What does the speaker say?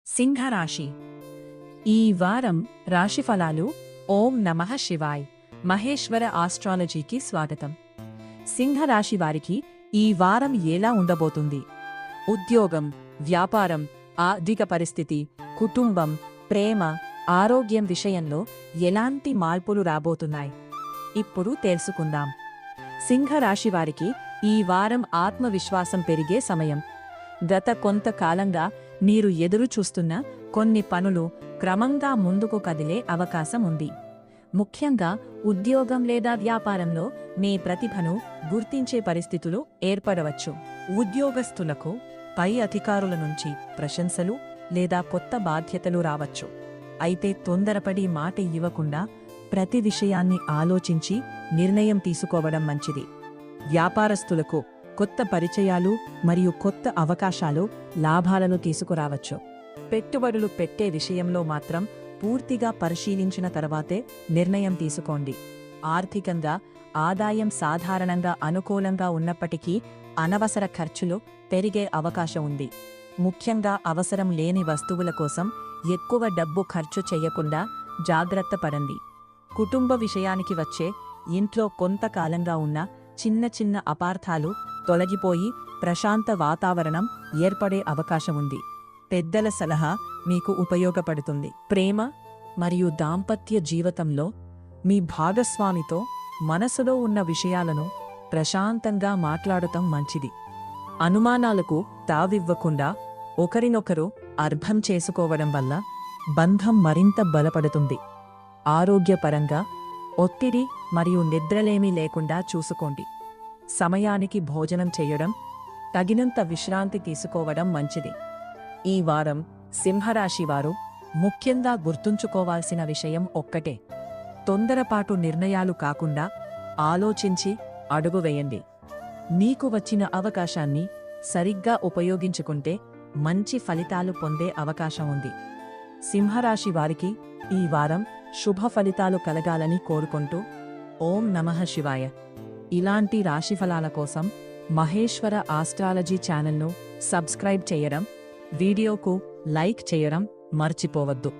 సింహరాశి. ఈ వారం రాశిఫలాలు. ఓం నమః శివాయ్. మహేశ్వర ఆస్ట్రాలజీకి స్వాగతం. సింహరాశి వారికి ఈ వారం ఎలా ఉండబోతుంది? ఉద్యోగం, వ్యాపారం, ఆర్థిక పరిస్థితి, కుటుంబం, ప్రేమ, ఆరోగ్యం విషయంలో ఎలాంటి మార్పులు రాబోతున్నాయి? ఇప్పుడు తెలుసుకుందాం. సింహరాశి వారికి ఈ వారం ఆత్మవిశ్వాసం పెరిగే సమయం. గత కొంతకాలంగా మీరు ఎదురు చూస్తున్న కొన్ని పనులు క్రమంగా ముందుకు కదిలే అవకాశం ఉంది. ముఖ్యంగా ఉద్యోగం లేదా వ్యాపారంలో మీ ప్రతిభను గుర్తించే పరిస్థితులు ఏర్పడవచ్చు. ఉద్యోగస్తులకు పై అధికారుల నుంచి ప్రశంసలు లేదా కొత్త బాధ్యతలు రావచ్చు. అయితే తొందరపడి మాట ఇవ్వకుండా ప్రతి విషయాన్ని ఆలోచించి నిర్ణయం తీసుకోవడం మంచిది. వ్యాపారస్తులకు కొత్త పరిచయాలు మరియు కొత్త అవకాశాలు లాభాలను తీసుకురావచ్చు. పెట్టుబడులు పెట్టే విషయంలో మాత్రం పూర్తిగా పరిశీలించిన తర్వాతే నిర్ణయం తీసుకోండి. ఆర్థికంగా ఆదాయం సాధారణంగా అనుకూలంగా ఉన్నప్పటికీ అనవసర ఖర్చులు పెరిగే అవకాశం ఉంది. ముఖ్యంగా అవసరం లేని వస్తువుల కోసం ఎక్కువ డబ్బు ఖర్చు చేయకుండా జాగ్రత్త పడండి. కుటుంబ విషయానికి వచ్చే ఇంట్లో కొంతకాలంగా ఉన్న చిన్న చిన్న అపార్థాలు తొలగిపోయి ప్రశాంత వాతావరణం ఏర్పడే అవకాశం ఉంది. పెద్దల సలహా మీకు ఉపయోగపడుతుంది. ప్రేమ మరియు దాంపత్య జీవితంలో మీ భాగస్వామితో మనసులో ఉన్న విషయాలను ప్రశాంతంగా మాట్లాడటం మంచిది. అనుమానాలకు తావివ్వకుండా ఒకరినొకరు అర్థం చేసుకోవడం వల్ల బంధం మరింత బలపడుతుంది. ఆరోగ్యపరంగా ఒత్తిడి మరియు నిద్రలేమీ లేకుండా చూసుకోండి. సమయానికి భోజనం చేయడం, తగినంత విశ్రాంతి తీసుకోవడం మంచిది. ఈ వారం సింహరాశివారు ముఖ్యంగా గుర్తుంచుకోవాల్సిన విషయం ఒక్కటే: తొందరపాటు నిర్ణయాలు కాకుండా ఆలోచించి అడుగు వేయండి. మీకు వచ్చిన అవకాశాన్ని సరిగ్గా ఉపయోగించుకుంటే మంచి ఫలితాలు పొందే అవకాశం ఉంది. సింహరాశి వారికి ఈ వారం శుభ ఫలితాలు కలగాలని కోరుకుంటూ ఓం నమః శివాయ. ఇలాంటి రాశిఫలాల కోసం మహేశ్వర ఆస్ట్రాలజీ ఛానల్ను సబ్స్క్రైబ్ చేయడం, వీడియోకు లైక్ చేయడం మర్చిపోవద్దు.